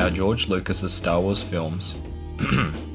about George Lucas's Star Wars films,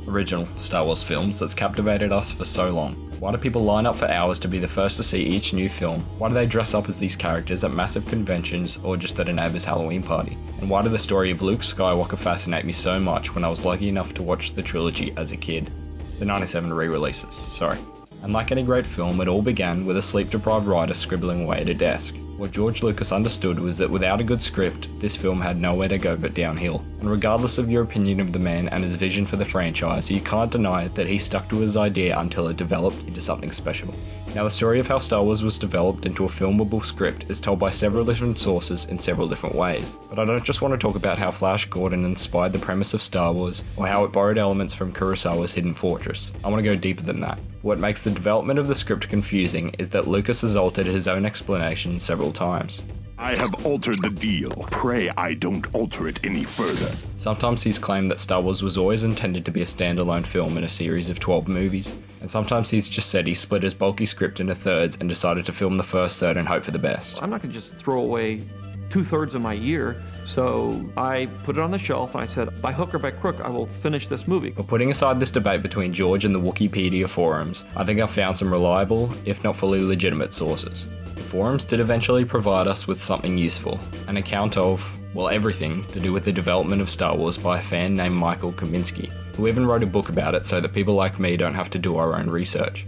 original Star Wars films, that's captivated us for so long? Why do people line up for hours to be the first to see each new film? Why do they dress up as these characters at massive conventions or just at a neighbour's Halloween party? And why did the story of Luke Skywalker fascinate me so much when I was lucky enough to watch the trilogy as a kid? The 97 re-releases, sorry. And like any great film, it all began with a sleep-deprived writer scribbling away at a desk. What George Lucas understood was that without a good script, this film had nowhere to go but downhill. And regardless of your opinion of the man and his vision for the franchise, you can't deny that he stuck to his idea until it developed into something special. Now, the story of how Star Wars was developed into a filmable script is told by several different sources in several different ways. But I don't just want to talk about how Flash Gordon inspired the premise of Star Wars, or how it borrowed elements from Kurosawa's Hidden Fortress. I want to go deeper than that. What makes the development of the script confusing is that Lucas has altered his own explanation several times. I have altered the deal. Pray I don't alter it any further. Sometimes he's claimed that Star Wars was always intended to be a standalone film in a series of 12 movies, and sometimes he's just said he split his bulky script into thirds and decided to film the first third and hope for the best. I'm not going to just throw away 2/3 of my year, so I put it on the shelf and I said, by hook or by crook, I will finish this movie. But putting aside this debate between George and the Wikipedia forums, I think I've found some reliable, if not fully legitimate sources. The forums did eventually provide us with something useful, an account of, well, everything to do with the development of Star Wars by a fan named Michael Kaminsky, who even wrote a book about it so that people like me don't have to do our own research.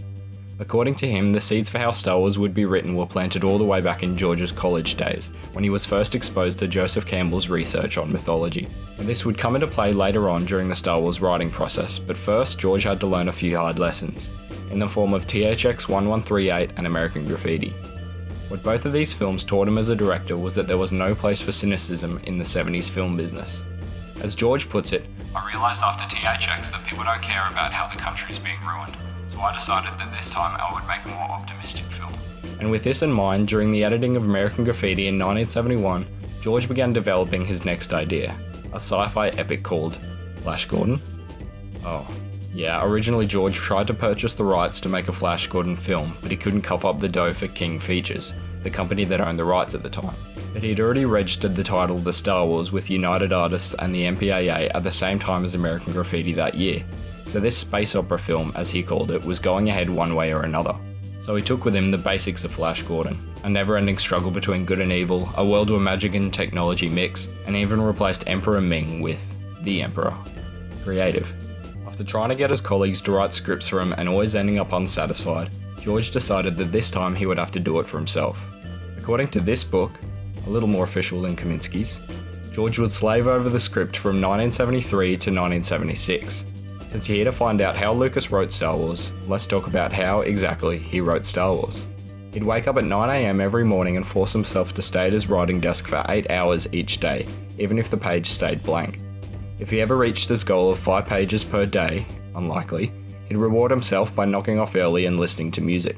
According to him, the seeds for how Star Wars would be written were planted all the way back in George's college days, when he was first exposed to Joseph Campbell's research on mythology. And this would come into play later on during the Star Wars writing process, but first George had to learn a few hard lessons, in the form of THX 1138 and American Graffiti. What both of these films taught him as a director was that there was no place for cynicism in the 70s film business. As George puts it, I realised after THX that people don't care about how the country's being ruined. So I decided that this time I would make a more optimistic film. And with this in mind, during the editing of American Graffiti in 1971, George began developing his next idea, a sci-fi epic called Flash Gordon? Oh, yeah, originally George tried to purchase the rights to make a Flash Gordon film, but he couldn't cough up the dough for King Features, the company that owned the rights at the time. But he'd already registered the title The Star Wars with United Artists and the MPAA at the same time as American Graffiti that year. So this space opera film, as he called it, was going ahead one way or another. So he took with him the basics of Flash Gordon, a never-ending struggle between good and evil, a world where magic and technology mix, and even replaced Emperor Ming with the Emperor. Creative. After trying to get his colleagues to write scripts for him and always ending up unsatisfied, George decided that this time he would have to do it for himself. According to this book, a little more official than Kaminsky's, George would slave over the script from 1973 to 1976. Since you're here to find out how Lucas wrote Star Wars, let's talk about how exactly he wrote Star Wars. He'd wake up at 9 AM every morning and force himself to stay at his writing desk for 8 hours each day, even if the page stayed blank. If he ever reached his goal of 5 pages per day, unlikely, he'd reward himself by knocking off early and listening to music.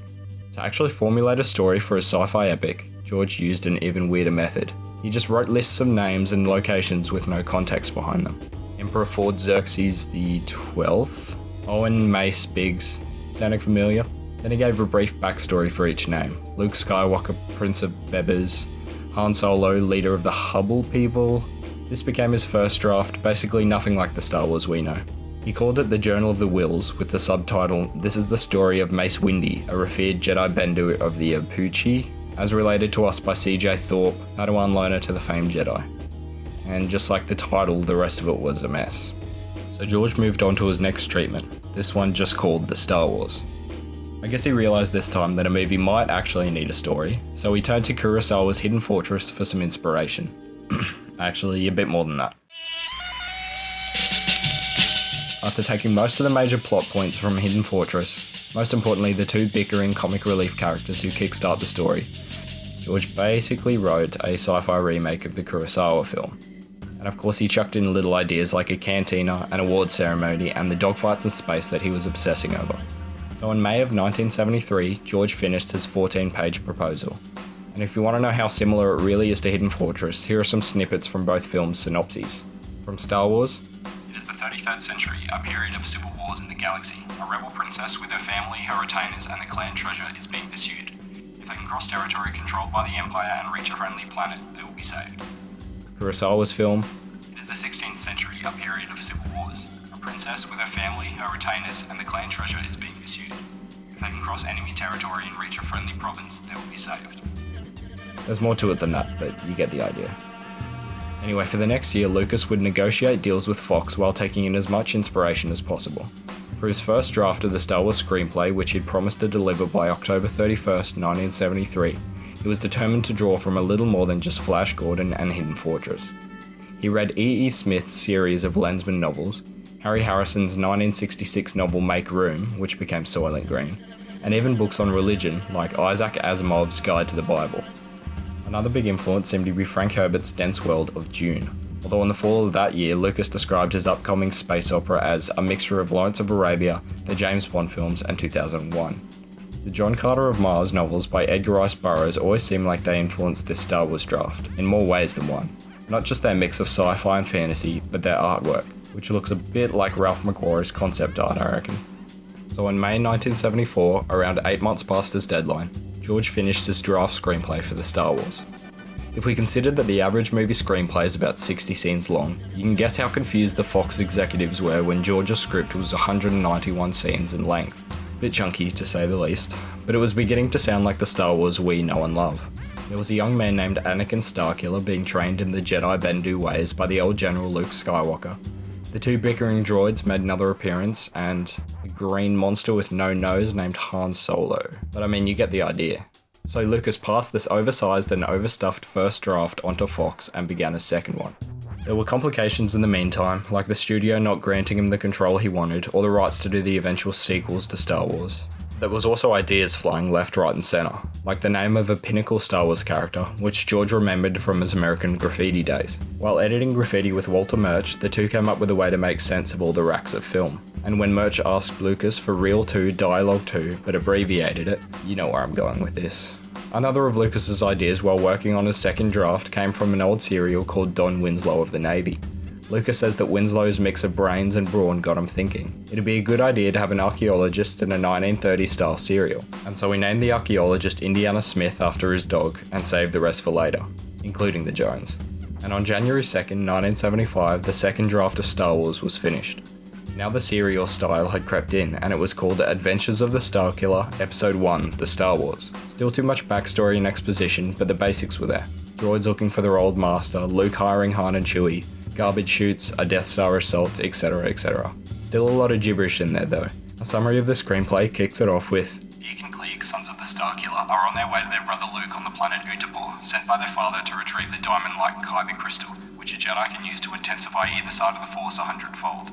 To actually formulate a story for his sci-fi epic, George used an even weirder method. He just wrote lists of names and locations with no context behind them. Emperor Ford Xerxes the 12th, Owen Mace Biggs, sounding familiar? Then he gave a brief backstory for each name. Luke Skywalker, Prince of Bebers, Han Solo, leader of the Hubble people. This became his first draft, basically nothing like the Star Wars we know. He called it the Journal of the Wills, with the subtitle, This is the story of Mace Windy, a revered Jedi Bendu of the Apuchi, as related to us by C.J. Thorpe, Padawan learner to the famed Jedi. And just like the title, the rest of it was a mess. So George moved on to his next treatment, this one just called The Star Wars. I guess he realised this time that a movie might actually need a story, so he turned to Kurosawa's Hidden Fortress for some inspiration. Actually, a bit more than that. After taking most of the major plot points from Hidden Fortress, most importantly the two bickering comic relief characters who kickstart the story, George basically wrote a sci-fi remake of the Kurosawa film. And of course he chucked in little ideas like a cantina, an award ceremony, and the dogfights in space that he was obsessing over. So in May of 1973, George finished his 14-page proposal. And if you want to know how similar it really is to Hidden Fortress, here are some snippets from both films' synopses. From Star Wars, it is the 33rd century, a period of civil wars in the galaxy. A rebel princess with her family, her retainers, and the clan treasure is being pursued. If they can cross territory controlled by the Empire and reach a friendly planet, they will be saved. Kurosawa's film, it is the 16th century, a period of civil wars. A princess with her family, her retainers, and the clan treasure is being pursued. If they can cross enemy territory and reach a friendly province, they will be saved. There's more to it than that, but you get the idea. Anyway, for the next year, Lucas would negotiate deals with Fox while taking in as much inspiration as possible. For his first draft of the Star Wars screenplay, which he'd promised to deliver by October 31st, 1973, he was determined to draw from a little more than just Flash Gordon and Hidden Fortress. He read E.E. Smith's series of Lensman novels, Harry Harrison's 1966 novel Make Room, which became Soylent Green, and even books on religion like Isaac Asimov's Guide to the Bible. Another big influence seemed to be Frank Herbert's dense world of Dune, although in the fall of that year, Lucas described his upcoming space opera as a mixture of Lawrence of Arabia, the James Bond films, and 2001. The John Carter of Mars novels by Edgar Rice Burroughs always seem like they influenced this Star Wars draft, in more ways than one. Not just their mix of sci-fi and fantasy, but their artwork, which looks a bit like Ralph McQuarrie's concept art, I reckon. So in May 1974, around 8 months past his deadline, George finished his draft screenplay for the Star Wars. If we consider that the average movie screenplay is about 60 scenes long, you can guess how confused the Fox executives were when George's script was 191 scenes in length. Bit chunky to say the least, but it was beginning to sound like the Star Wars we know and love. There was a young man named Anakin Starkiller being trained in the Jedi Bendu ways by the old General Luke Skywalker. The two bickering droids made another appearance, and a green monster with no nose named Han Solo. But I mean, you get the idea. So Lucas passed this oversized and overstuffed first draft onto Fox and began a second one. There were complications in the meantime, like the studio not granting him the control he wanted or the rights to do the eventual sequels to Star Wars. There was also ideas flying left, right and centre, like the name of a pinnacle Star Wars character, which George remembered from his American Graffiti days. While editing Graffiti with Walter Murch, the two came up with a way to make sense of all the racks of film. And when Murch asked Lucas for Reel 2, Dialogue 2, but abbreviated it, you know where I'm going with this. Another of Lucas's ideas while working on his second draft came from an old serial called Don Winslow of the Navy. Lucas says that Winslow's mix of brains and brawn got him thinking. It'd be a good idea to have an archaeologist in a 1930s style serial, and so we named the archaeologist Indiana Smith after his dog and saved the rest for later, including the Jones. And on January 2nd, 1975, the second draft of Star Wars was finished. Now the serial style had crept in, and it was called Adventures of the Starkiller, Episode 1, The Star Wars. Still too much backstory and exposition, but the basics were there. Droids looking for their old master, Luke hiring Han and Chewie, garbage chutes, a Death Star assault, etc, etc. Still a lot of gibberish in there though. A summary of the screenplay kicks it off with Deacon and Klieg, sons of the Starkiller, are on their way to their brother Luke on the planet Utapor, sent by their father to retrieve the diamond-like Kyber crystal, which a Jedi can use to intensify either side of the Force 100-fold.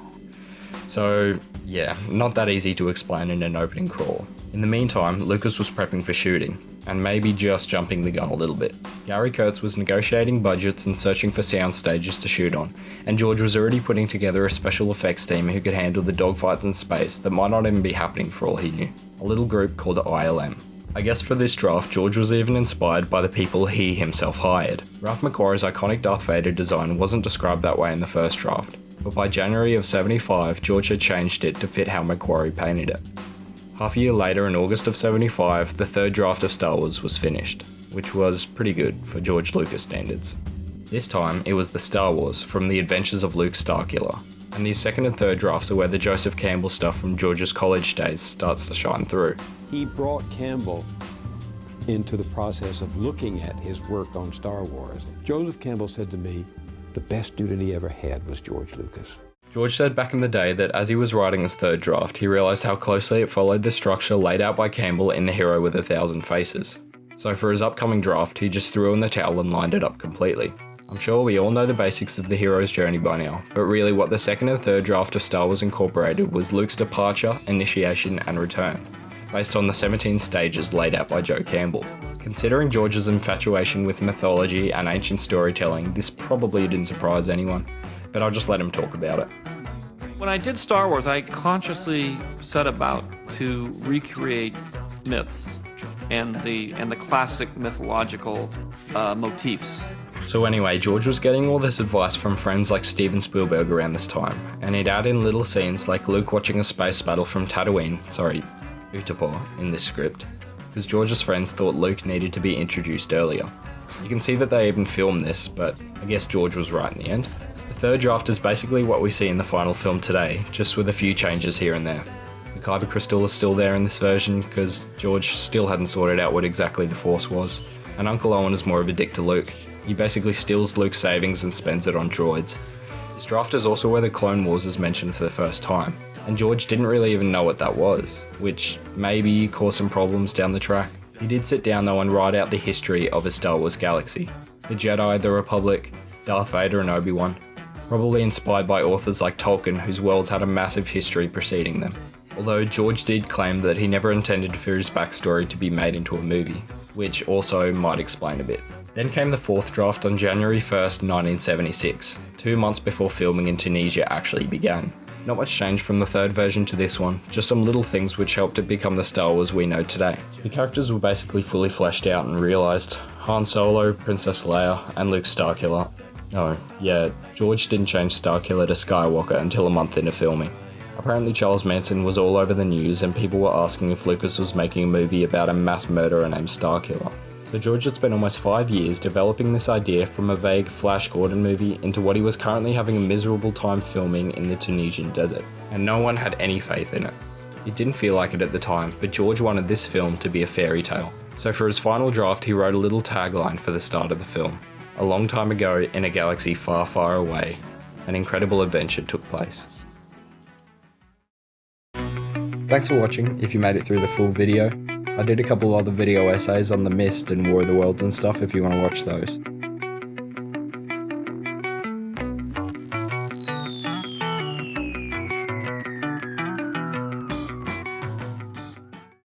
So, yeah, not that easy to explain in an opening crawl. In the meantime, Lucas was prepping for shooting, and maybe just jumping the gun a little bit. Gary Kurtz was negotiating budgets and searching for sound stages to shoot on, and George was already putting together a special effects team who could handle the dogfights in space that might not even be happening for all he knew. A little group called ILM. I guess for this draft, George was even inspired by the people he himself hired. Ralph McQuarrie's iconic Darth Vader design wasn't described that way in the first draft, but by January of 75, George had changed it to fit how McQuarrie painted it. Half a year later, in August of 75, the third draft of Star Wars was finished, which was pretty good for George Lucas standards. This time, it was the Star Wars from the Adventures of Luke Starkiller, and these second and third drafts are where the Joseph Campbell stuff from George's college days starts to shine through. He brought Campbell into the process of looking at his work on Star Wars. Joseph Campbell said to me, the best student he ever had was George Lucas. George said back in the day that as he was writing his third draft, he realised how closely it followed the structure laid out by Campbell in The Hero with a Thousand Faces. So for his upcoming draft, he just threw in the towel and lined it up completely. I'm sure we all know the basics of the hero's journey by now, but really what the second and third draft of Star Wars incorporated was Luke's departure, initiation, and return, based on the 17 stages laid out by Joe Campbell. Considering George's infatuation with mythology and ancient storytelling, this probably didn't surprise anyone, but I'll just let him talk about it. When I did Star Wars, I consciously set about to recreate myths and the classic mythological motifs. So anyway, George was getting all this advice from friends like Steven Spielberg around this time, and he'd add in little scenes like Luke watching a space battle from Utapor in this script, because George's friends thought Luke needed to be introduced earlier. You can see that they even filmed this, but I guess George was right in the end. The The third draft is basically what we see in the final film today, just with a few changes here and there. The Kyber crystal is still there in this version because George still hadn't sorted out what exactly the Force was, and Uncle Owen is more of a dick to Luke. He basically steals Luke's savings and spends it on droids. This draft is also where the Clone Wars is mentioned for the first time, and George didn't really even know what that was, which maybe caused some problems down the track. He did sit down though and write out the history of a Star Wars galaxy. The Jedi, the Republic, Darth Vader and Obi-Wan, probably inspired by authors like Tolkien whose worlds had a massive history preceding them. Although George did claim that he never intended for his backstory to be made into a movie, which also might explain a bit. Then came the fourth draft on January 1st, 1976, 2 months before filming in Tunisia actually began. Not much change from the third version to this one, just some little things which helped it become the Star Wars we know today. The characters were basically fully fleshed out and realised. Han Solo, Princess Leia, and Luke Starkiller. Oh, yeah, George didn't change Starkiller to Skywalker until a month into filming. Apparently Charles Manson was all over the news and people were asking if Lucas was making a movie about a mass murderer named Starkiller. So George had spent almost 5 years developing this idea from a vague Flash Gordon movie into what he was currently having a miserable time filming in the Tunisian desert, and no one had any faith in it. It didn't feel like it at the time, but George wanted this film to be a fairy tale. So for his final draft he wrote a little tagline for the start of the film. A long time ago, in a galaxy far, far away, an incredible adventure took place. Thanks for watching, if you made it through the full video. I did a couple other video essays on the Mist and War of the Worlds and stuff if you want to watch those.